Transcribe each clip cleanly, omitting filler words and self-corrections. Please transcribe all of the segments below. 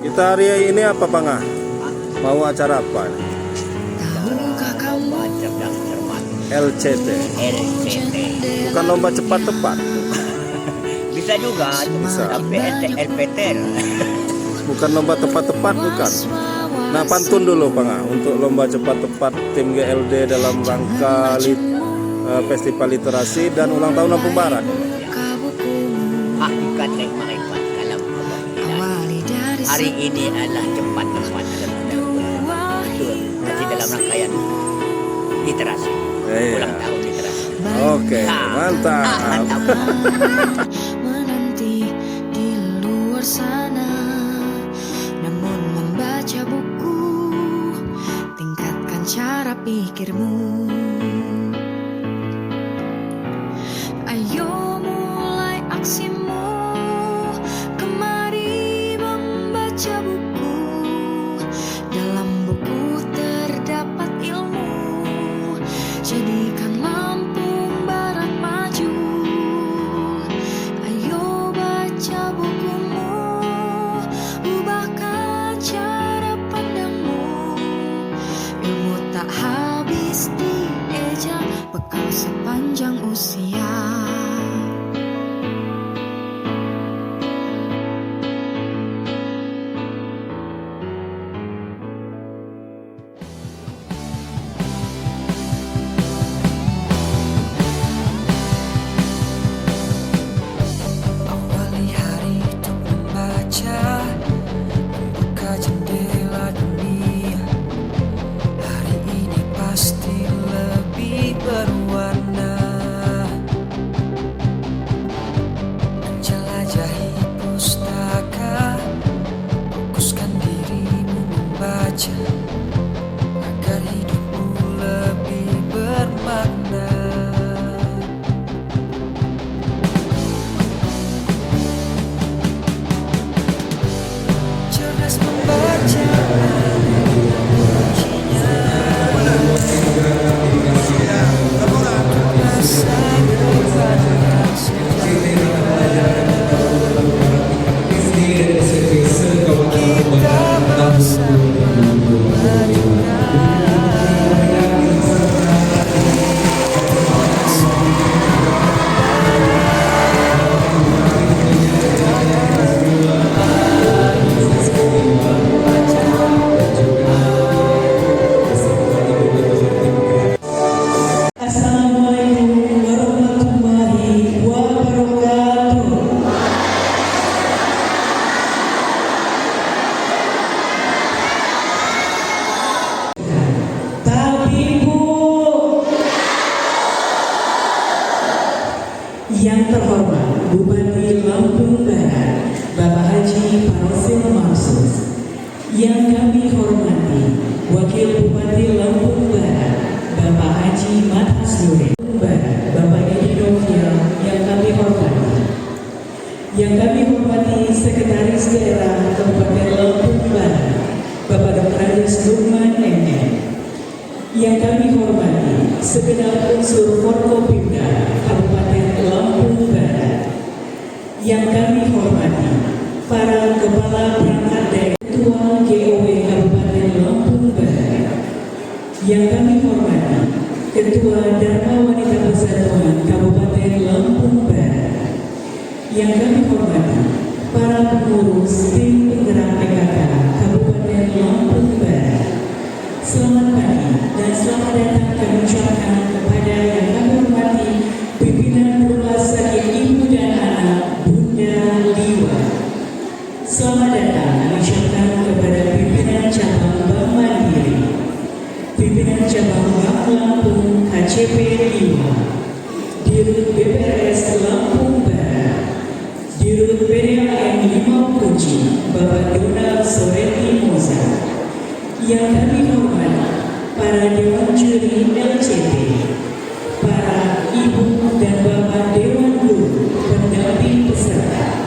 Kita hari ini apa Bang? Mau acara apa? LCT. Bukan lomba cepat tepat. Bisa juga, Bisa. tapi LPT. Bukan lomba tepat-tepat, bukan. Nah, pantun dulu Bang untuk lomba cepat tepat tim GLD dalam rangka Festival Literasi dan ulang tahun Lampung Barat. Hakikat dan makrifat dalam kebahagiaan. Hari ini adalah cepat tepat masih dalam rangkaian literasi. Ulang tahun literasi. Oke, mantap. Menanti di luar sana, namun membaca buku tingkatkan cara pikirmu. Ayo mulai aksimu, kemari membaca buku. Dalam buku terdapat ilmu, jadikan Lampung Barat maju. Ayo baca bukumu, ubahkan cara pandangmu. Ilmu tak habis dieja, bekal sepanjang usia. Awali hari untuk membaca, membuka jendela dunia. Hari ini pasti lebih berwarna. Menjelajahi pustaka, fokuskan dirimu membaca, agar hidupmu lebih bermakna. Cerdas membaca kuncinya. Masa depan yang kita bersama Assalamualaikum warahmatullahi wabarakatuh. Tapi Bu, yang terhormat Bupati Lampung Barat, Bapak Haji Parosil Mamsus, yang kami hormati Wakil Bupati Lampung Barat, Bapak Haji Matas Nuri Barat, Bapak Edi Novial, yang kami hormati. Yang kami hormati Sekretaris Daerah Kabupaten Lampung Barat, Bapak Dr. Andes Lukman MM. Yang kami hormati segenap unsur Forkopimda Kabupaten Lampung Barat. Yang kami hormati para kepala perangkat daerah, Ketua GOW Kabupaten Lampung Barat. Yang kami hormati Ketua Dharma Wanita Persatuan Kabupaten Lampung Barat. Yang kami hormati para pengurus tim penggerak PKK Kabupaten Lampung Barat. Selamat pagi dan selamat datang kami ucapkan kepada yang kami hormati pimpinan Rumah Sakit Ibu dan Anak Bunda Liwa. Selamat datang kami ucapkan kepada pimpinan cabang Bank Mandiri, pimpinan cabang Bank Lampung KCP Liwa, Dirut BPRS Lampung Barat, Dirut PDAM 5 Kunci Bapak Donald Soreti Moza. Yang kami hormati para Dewan Juri LCT, para Ibu dan Bapak Dewan Guru pendamping peserta,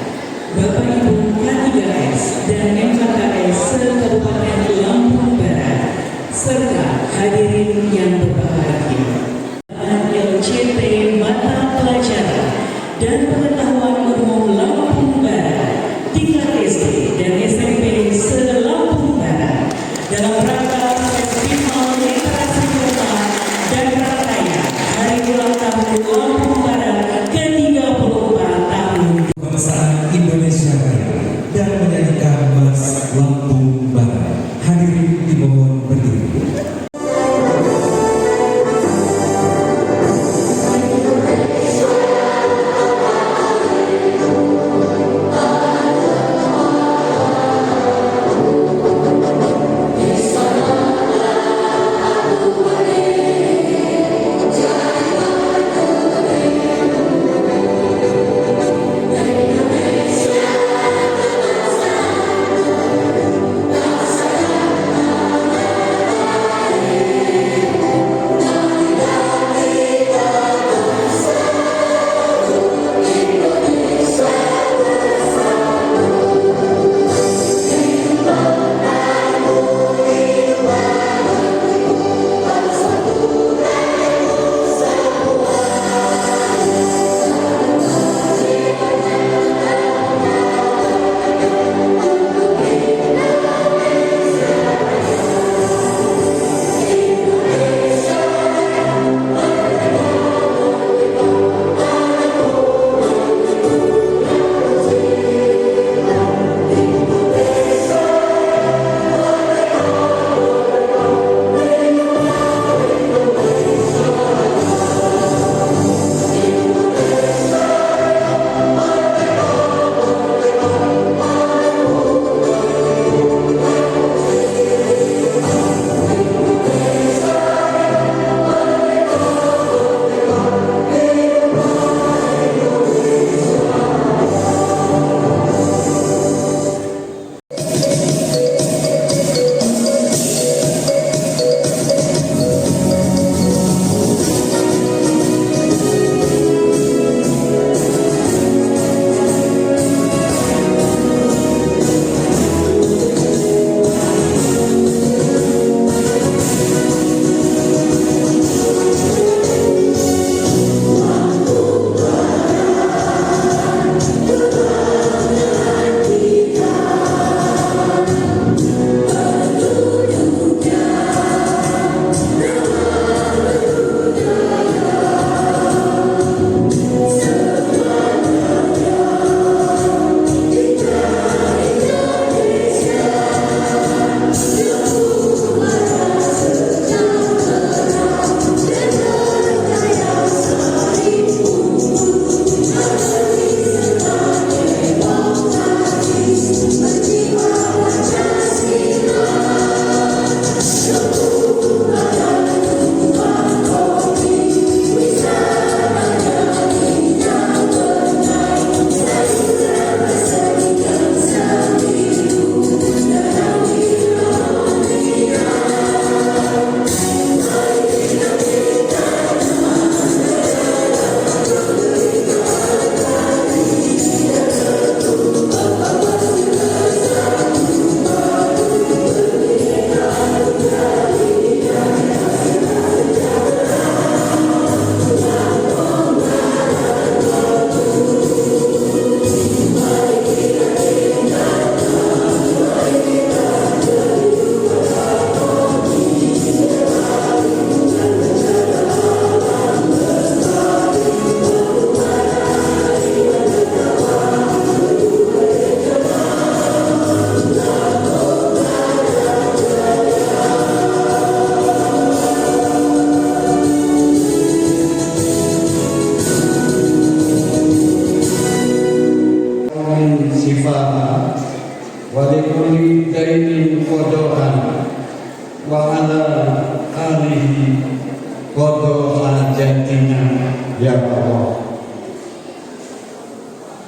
Bapak Ibu K3S dan MKKS se-Kabupaten Lampung Barat, serta hadirin yang berbahagia. LCT Mata Pelajaran dan Pengetahuan Umum Lampung Barat, Tingkat SD dan SMP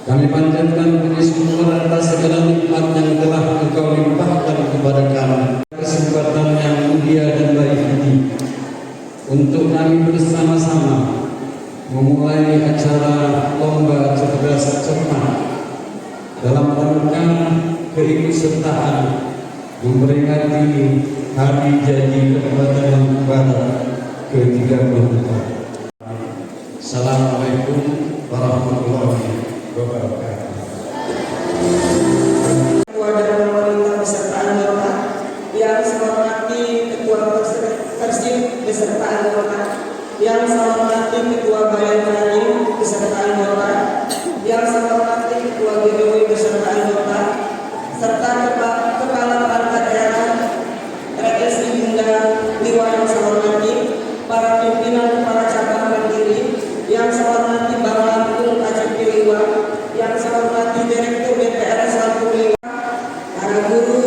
Kami panjatkan puji syukur atas segala nikmat yang telah Engkau limpahkan kepada kami. Kesempatan yang mulia dan baik ini untuk kami bersama-sama memulai acara Lomba Cerdas Cermat dalam rangka keikutsertaan memperingati Hari Jadi Kabupaten Lampung Barat ke-34. Assalamualaikum warahmatullahi wabarakatuh. Ketua dan wanita beserta anggota yang saya hormati Ketua Persib beserta anggota, yang saya hormati Ketua Bayangkari beserta anggota, yang saya hormati Ketua GBW beserta anggota, serta Kepala Perangkat Daerah RSI Bunda Liwa yang saya hormati, para pimpinan kepala cabang mandiri yang saya hormati Bang Lampung KCP Liwa, yang saya hormati Direktur DPR Se-Lampung Liwa, para guru,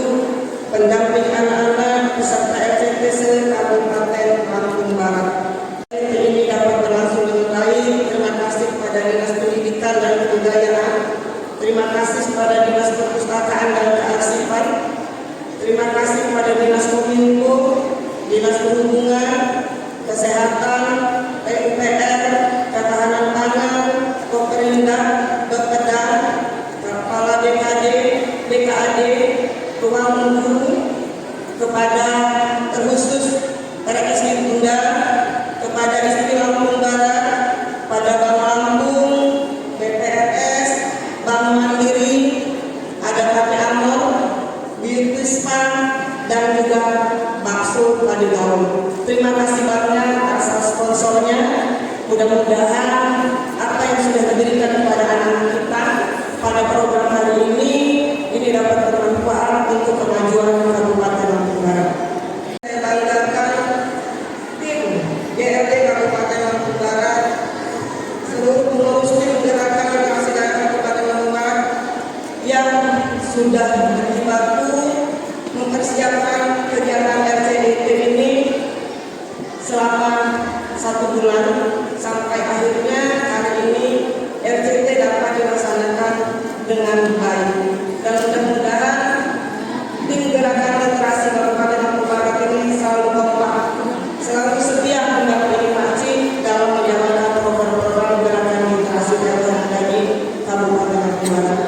pendamping anak-anak peserta Lct Se-Kabupaten Lampung Barat. Ini dapat berlangsung dengan baik. Terima kasih kepada Dinas Pendidikan dan Kebudayaan, terima kasih kepada Dinas Perpustakaan dan Kearsipan, terima kasih kepada Dinas Kominfo, Dinas Perhubungan, Kesehatan, PUPR, Ketahanan Pangan, Koperinda, Bapeda, Kepala BKD, BKAD, Ruang Guru, kepada terkhusus RSI Bunda, kepada istri Lampung Barat, pada Bank Lampung, BPRS, Bank Mandiri, ada KP Amor, Biutispan, dan juga Bakso Padigaun. Terima kasih banyak atas sponsornya. Mudah-mudahan apa yang sudah diberikan kepada anak kita pada program hari ini dapat bermanfaat untuk kemajuan Kabupaten Lampung Barat. Saya banggakan tim GLD Kabupaten Lampung Barat, seluruh pengurus tim gerakan literasi daerah Kabupaten Lampung Barat yang sudah berjibaku mempersiapkan kegiatan LCT ini selama 1 bulan sampai akhirnya hari ini LCT dapat dilaksanakan dengan baik. Dan mudah-mudahan tim gerakan literasi Kabupaten Lampung Barat ini selalu kompak, selalu setia mendampingi Pak Cik dalam menjalankan program-program gerakan literasi yang ada di Kabupaten Lampung Barat.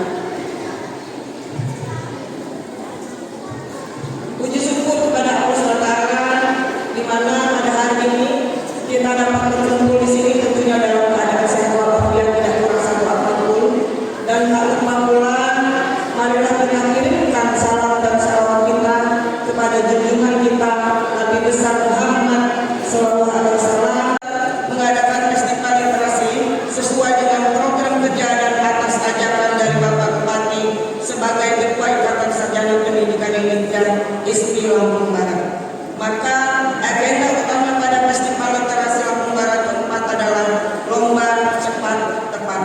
Puji syukur kepada Allah SWT di mana pada hari ini kita dapat berkumpul di sini tentunya dalam keadaan sehat walafiat, tidak kurang satu apapun. Dan tak lupa pula, marilah kita kirimkan salam dan salawat kita kepada junjungan kita Nabi besar Muhammad SAW, mengadakan festival literasi sesuai dengan program kerja dan atas ajakan dari Bapak Bupati sebagai Ketua Ikatan Sarjana Pendidikan Indonesia ISPI Lampung Barat. Maka agenda utama pada festival literasi Lampung Barat keempat adalah Lomba Cepat Tepat.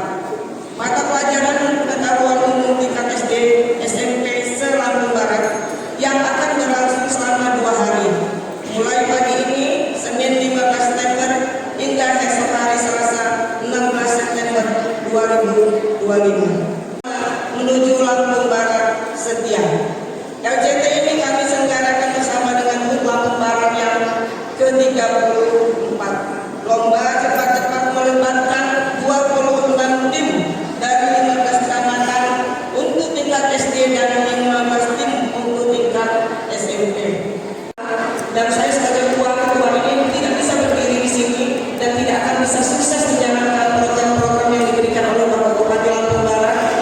Mata pelajaran pengetahuan umum tingkat SD&Smp Se-Lampung Barat yang akan berlangsung selama 2 hari, mulai pagi ini Senin 15 September hingga esok hari Selasa 16 September 2025 menuju Lampung Barat setia. LCT ini kami selenggarakan bersama dengan HUT Lampung Barat yang ke-34. Lomba cepat tepat melibatkan 26 tim dari 15 kecamatan untuk tingkat SD dan 15 tim untuk tingkat SMP. Dan saya sebagai ketua ini tidak bisa berdiri di sini dan tidak akan bisa sukses menjalankan program-program yang diberikan oleh Bapak Bupati Lampung Barat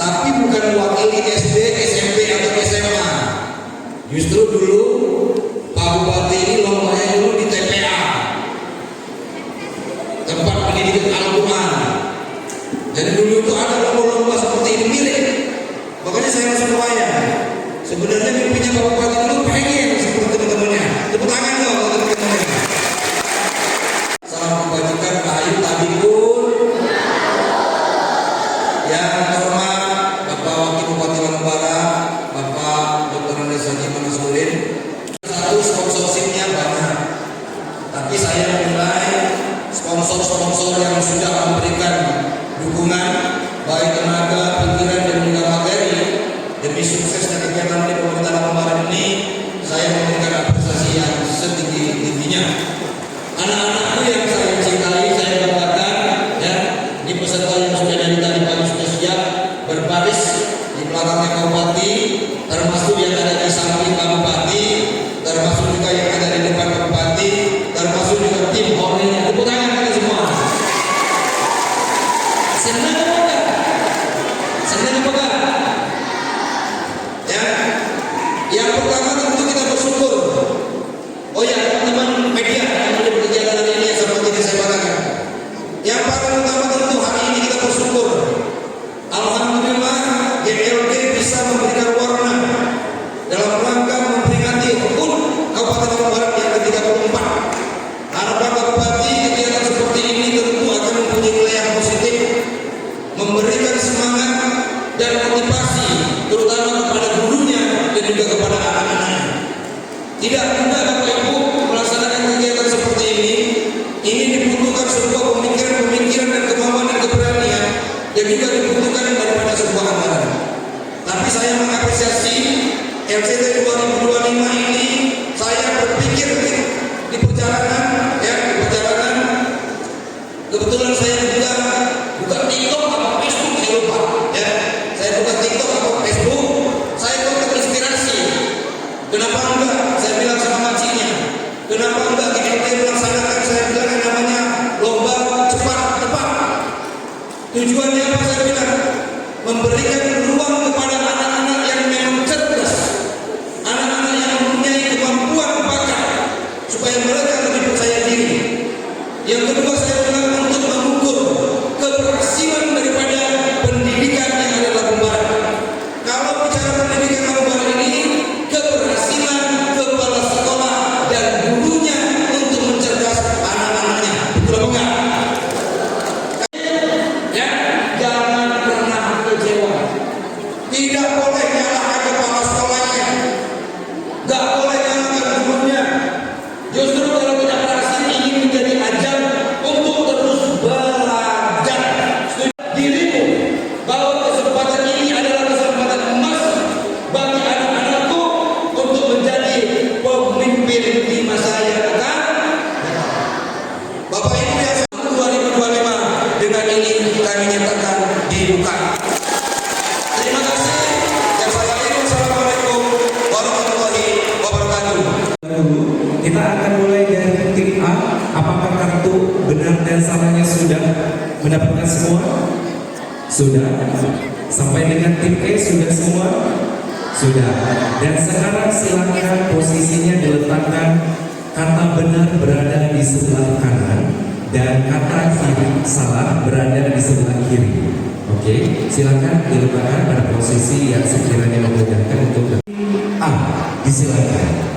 tapi bukan mewakili SD, SMP atau SMA. Justru dulu Pak Bupati ini lombanya dulu di TPA, tempat pendidikan Al-Quran. Jadi dulu itu ada lomba-lomba seperti ini mirip. Makanya saya langsung bayang. Sebenarnya mimpinya Pak Bupati dulu pengen seperti teman-temannya. Tepuk tangan dong untuk teman-temannya. Salam kebajikan Rahayu Tabikun. Yang terhormat Bapak Wakil Bupati Lambar, Bapak Dr. Andes Haji Manasurin. Satu sponsorshipnya banyak, tapi saya menilai sponsor-sponsor yang sudah memberikan dukungan baik tenaga, pikiran dan juga materi demi suksesnya kegiatan di pemerintahan Lambar ini, saya memberikan apresiasi yang setinggi-tingginya. Anak-anakku yang saya cintai, saya banggakan ya, ini peserta yang sudah dari tadi pagi sudah siap berbaris di belakangnya Pak Bupati, termasuk yang ada di samping Pak Bupati, termasuk juga yang ada di depan Pak Bupati, termasuk juga tim orangnya. Tepuk tangan kita semua. Senang apa enggak? Senang apa enggak? Ya. Yang pertama tentu kita bersyukur. Oh ya, teman-teman media yang ada di kegiatan ini seperti yang saya katakan. Yang paling utama tentu hari ini kita bersyukur. Alhamdulillah GLD bisa memberikan warna dalam rangka memperingati HUT Kabupaten Lambar yang ke-34. Harapan Pak Bupati, kegiatan seperti ini tentu akan mempunyai nilai yang positif, memberikan semangat dan motivasi terutama kepada gurunya dan juga kepada anak-anaknya. Tidak mudah Bapak Ibu melaksanakan kegiatan seperti ini. Ini dibutuhkan sebuah pemikiran dan kemauan dan keberanian, dan juga dibutuhkan daripada sebuah anggaran. Tapi saya mengapresiasi LCT 2025 ini. Saya berpikir di perjalanan, kebetulan saya juga buka TikTok atau Facebook, saya lupa. Ya, saya buka TikTok atau Facebook, saya kok terinspirasi. Kenapa enggak? Saya bilang sama makciknya, kenapa enggak kita melaksanakan? Saya bilang yang namanya lomba cepat tepat. Tujuannya apa? Saya bilang memberikan ruang kepada anak-anak yang memang cerdas, anak-anak yang mempunyai kemampuan bakat, supaya mereka lebih percaya diri. Yang kedua, saya bilang untuk mengukur keberhasilan daripada pendidikan yang ada di Lambar. Kalau bicara pendidikan Lambar ini, keberhasilan kepala sekolah dan gurunya untuk mencerdas anak-anaknya. Betul apa enggak? Ya, jangan pernah kecewa. Tidak boleh nyalakan kepala sekolahnya, nggak boleh nyalakan gurunya. Justru kalau kita berhasil ingin menjadi ajang untuk terus belajar. Dirimu bahwa kesempatan ini adalah kesempatan emas bagi anak-anakku untuk menjadi pemimpin di masa yang akan datang. Bapak Ibu yang 2025 dengan ini kami nyatakan dibuka. Terima kasih. Yang saya akhiri, wassalamualaikum warahmatullahi wabarakatuh. Kita akan mulai dari tim A. Apakah kartu benar dan salahnya sudah mendapatkan semua? Sudah. Sampai dengan tim E sudah semua? Sudah. Dan sekarang silakan posisinya diletakkan. Kata benar berada di sebelah kanan dan kata kiri salah berada di sebelah kiri. Oke, silakan diletakkan pada posisi yang sekiranya memudahkan untuk A. Disilakan.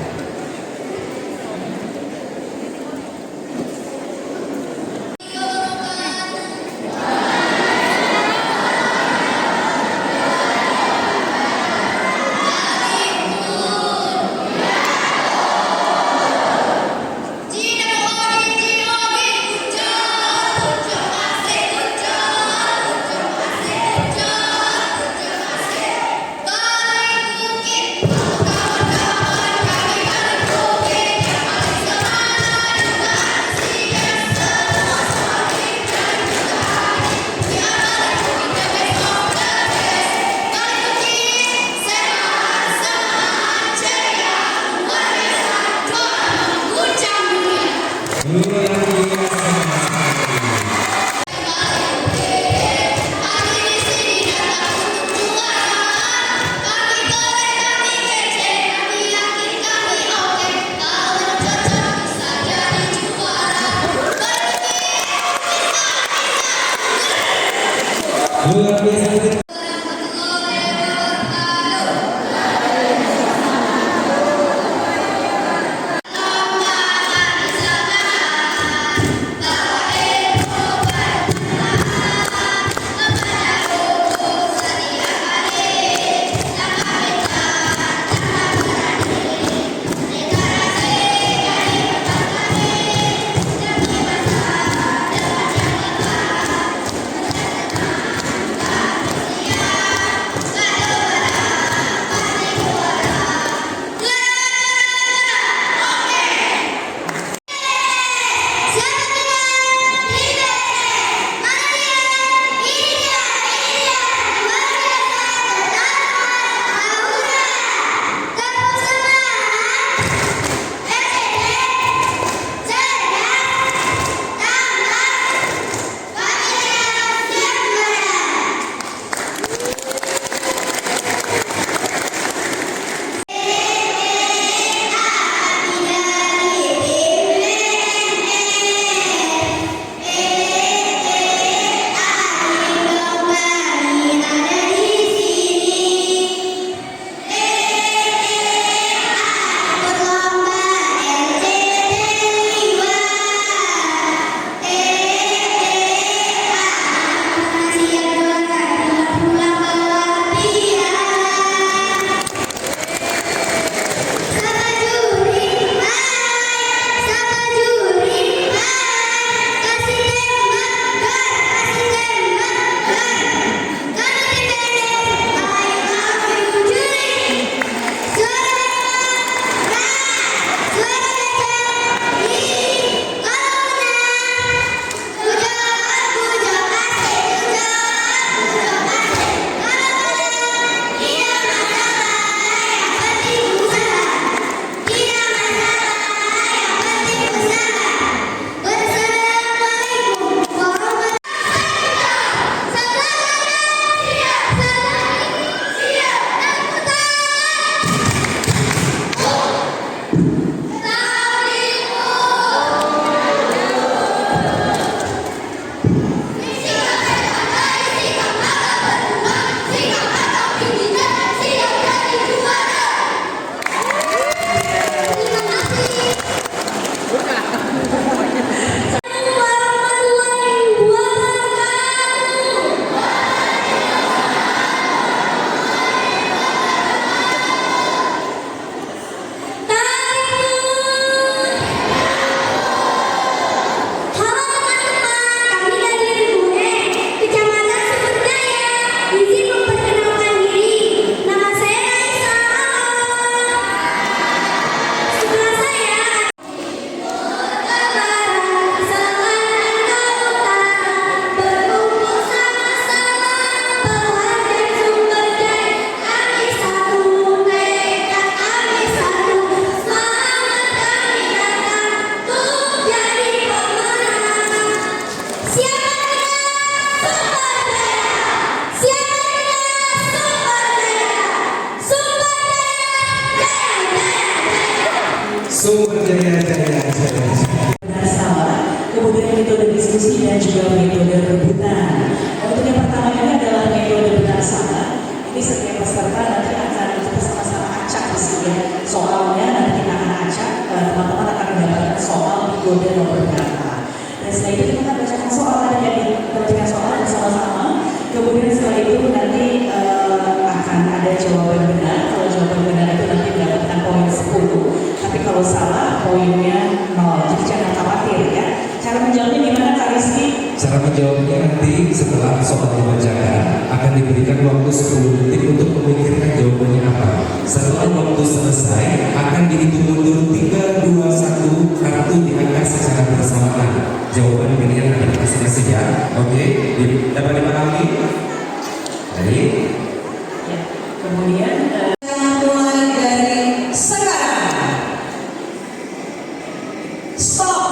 Balik bukit, peserta nanti akan kita sama-sama acak di sini. Soalnya nanti kita akan acak, teman-teman akan mendapatkan soal di kode nomor berapa. Dan setelah itu kita akan bacakan soal, ya, kita bacakan soal bersama-sama. Kemudian setelah itu nanti akan ada jawaban benar. Kalau jawaban benar itu nanti mendapatkan poin 10. Tapi kalau salah poinnya 0. Jadi jangan khawatir ya. Cara menjawabnya gimana Kak Rizky? Cara menjawabnya nanti setelah soal dibacakan akan diberikan waktu 10 detik untuk memikirkan jawabannya apa. Setelah waktu selesai akan dihitung mundur 3, 2, 1 kartu diangkat secara bersamaan. Jawaban pilihan ada masing-masing ya. Oke, dapat dipahami? Baik. Ya. Kemudian Mulai dari sekarang. Stop.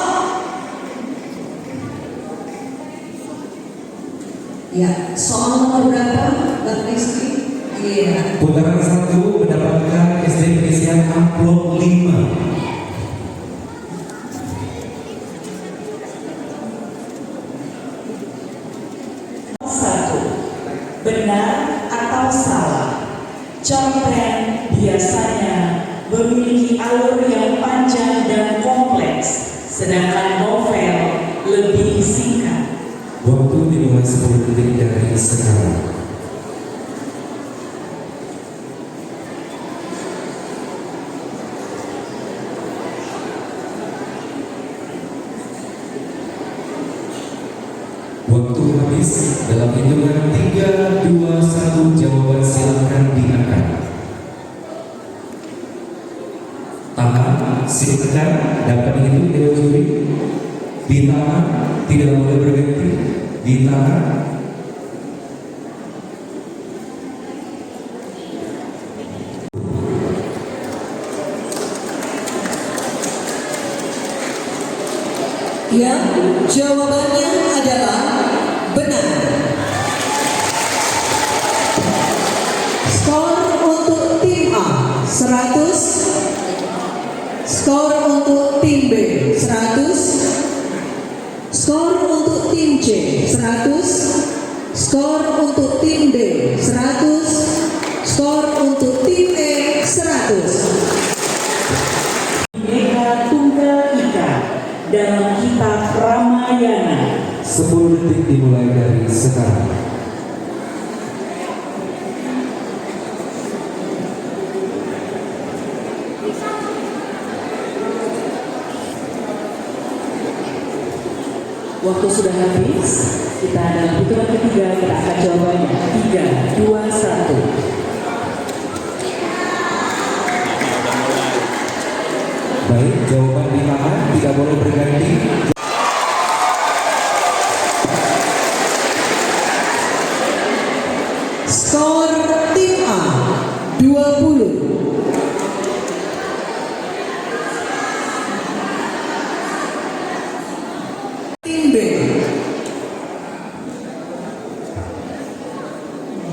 Ya, soal nomor berapa, Bang Rizky? Iya. Putaran 1 mendapatkan SD pengisian amplop 5. benar atau salah. Contoh biasanya memiliki alur yang panjang dan kompleks, sedangkan novel lebih singkat. Waktu dimulai 10 detik dari sekarang. Waktu habis. Dalam hitungan 3, 2, 1 jawaban silakan diangkat. Tahan, silakan dapat dihitung dewan juri. Ditahan, tidak boleh berganti. Ditahan. Yang jawabannya adalah benar. Skor untuk tim A 100, skor untuk tim B 100, skor untuk tim C 100, skor untuk tim D 100, skor untuk tim E 100. Tingkat Tunggal Ika dalam kitab Ramayana. 10 detik dimulai dari sekarang. Waktu sudah habis. Kita dalam hitungan ketiga kita akan jawabannya. 3, 2, 1. Baik, jawaban ditahan, tidak boleh berganti. Skor tim A 20. Tim B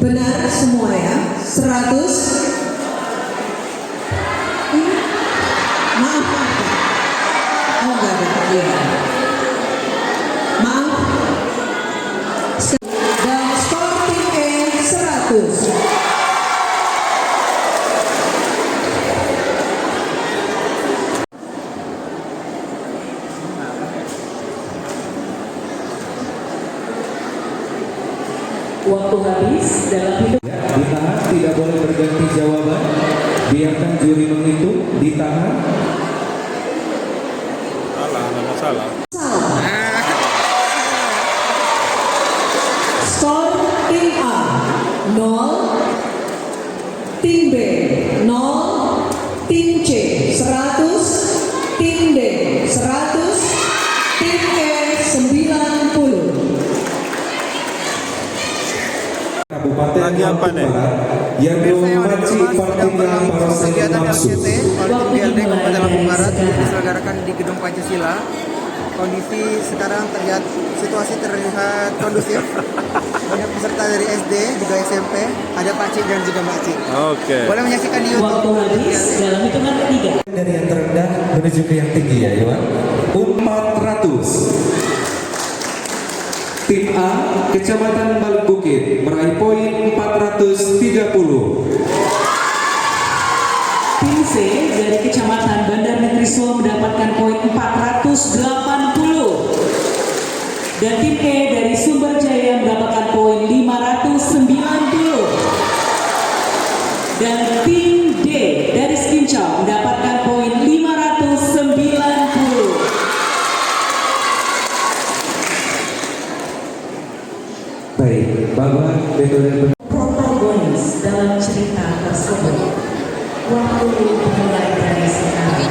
benar semua ya, 100. Maaf, oh enggak ada, iya. Maaf. Dan skor tim E 100. Waktu habis dalam hitungan. Ya, ditahan, tidak boleh berganti jawaban. Biarkan juri menghitung. Ditahan. Salah, nggak masalah. Skor tim A 0, tim B 0, tim C 100, tim D 100, tim E 90. Kabupaten Lagi apa nih? yang memaci pertinggalan para kegiatan langsung. LCT GLD Kabupaten Lampung Barat diselenggarakan di Gedung Pancasila. Kondisi sekarang terlihat, situasi terlihat kondusif. Banyak peserta dari SD, juga SMP, ada Pak Cik dan juga Mbak Cik. Oke. Boleh menyaksikan di Waktu YouTube. habis dalam hitungan ketiga. Dari yang terendah menuju ke yang tinggi ya, Iwan. 400. Tim A, Kecamatan Balik Bukit, meraih poin 430. Kecamatan Bandar Negeri Solo mendapatkan poin 480. Dan tim E dari Sumber Jaya mendapatkan poin 590. Dan tim D dari Skincau mendapatkan poin 590. Baik, Bapak metode Protagonis dalam cerita tersebut. Waktu dimulai dari sekarang.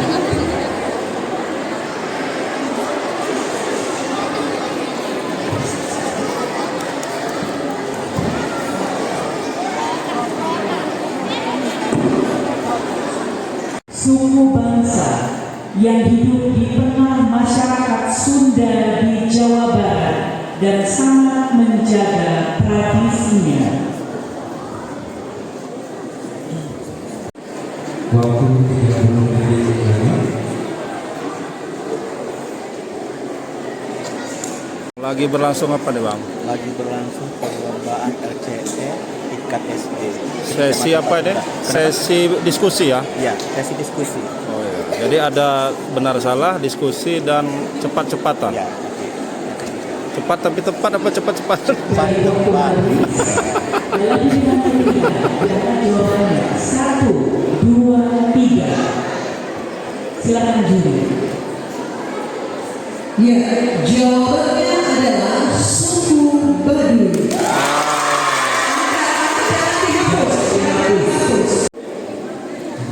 Suku bangsa yang hidup di tengah masyarakat Sunda di Jawa Barat dan sangat menjaga tradisinya. waktu 30 menit lagi. Lagi berlangsung apa nih Bang? Lagi berlangsung perlombaan Lct Tingkat SD. Sesi apa ini? Sesi diskusi ya? Ya, sesi diskusi. Oh iya. Jadi ada benar salah, diskusi dan cepat-cepatan. Ya. Cepat tapi tepat apa cepat-cepat? Cepat. Dalam pilihan ketiga, adalah jawabannya 1, 2, 3. Silakan juri. Ya, jawabannya adalah suku Baduy.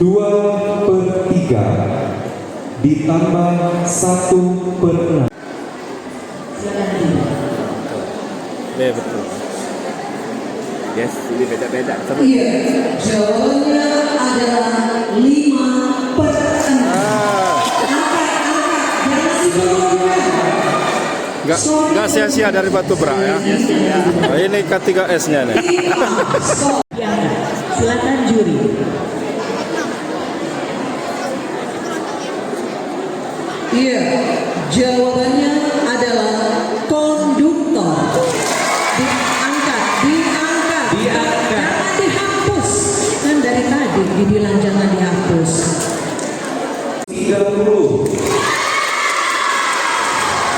2/3 ditambah 1/6. Silakan juri. Betul. Yes, ini beda-beda. Iya, jawabannya adalah 5/6. Nggak sia-sia dari batu berak ya? Nah, ini K3S-nya nih. Ya, silakan juri. Iya, jawabannya adalah konduktor. Diangkat. Jangan dihapus. Kan dari tadi dibilang jangan dihapus. 30.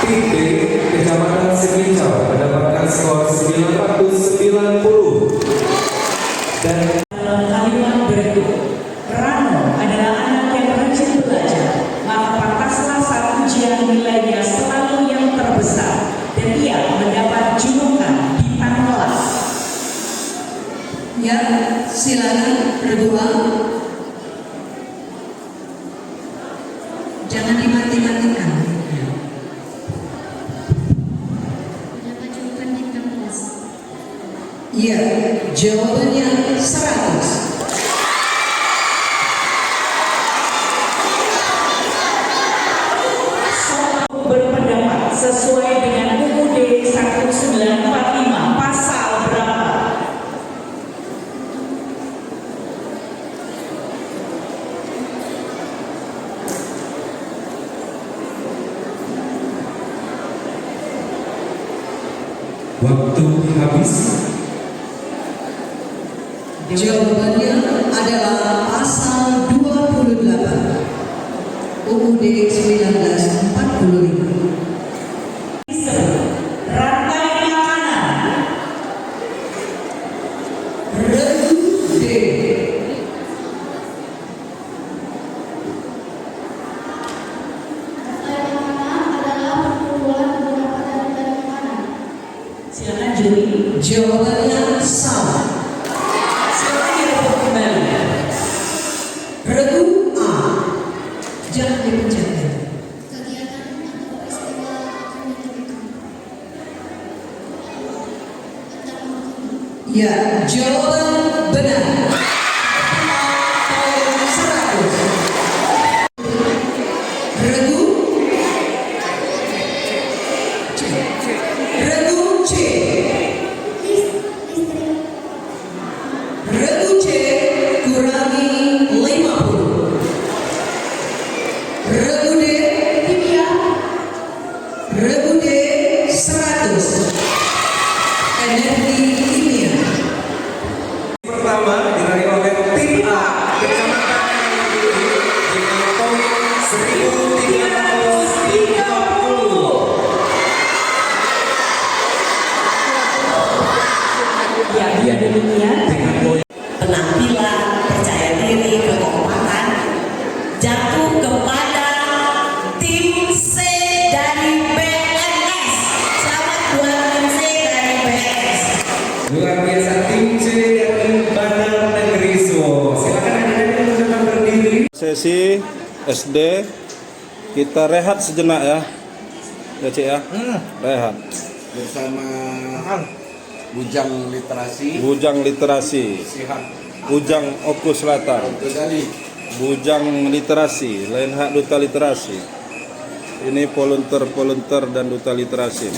Tim D Kecamatan Skincau mendapatkan skor 990. Dan Dalam kalimat berikut, Rano adalah anak yang rajin belajar, maka pantaslah saat ujian nilainya selalu yang terbesar, dan ia mendapat julukan bintang kelas. Ya, silakan berdua. Jangan dimati-matikan. Iya, jawabannya 100. Berpendapat sesuai dengan UUD 1945 pasal berapa? waktu habis. Jawabannya adalah pasal 28 UUD 1945. Rantai makanan. Regu D. Silakan juri. Jawabannya salah. Silakan direpot kembali. Regu A. Jangan dipencet. Ya, jawaban benar. Poin 100. Regu C. Regu C. Regu C kurangi 50. Regu D. Regu D 100. Energi kimia. Pertama keterampilan, percaya diri, kekompakan jatuh kepada tim C dari BNS. Selamat buat tim C dari BNS. Luar biasa tim C dari Bandar Negeri Solo. Silakan adik-adik untuk tetap berdiri. Sesi SD kita rehat sejenak ya. Ya Cik ya. Rehat. Bersama Bujang Literasi, Bujang Literasi, Bujang Okus Selatan, Bujang Literasi, lain hak duta literasi. Ini volunteer dan duta literasi.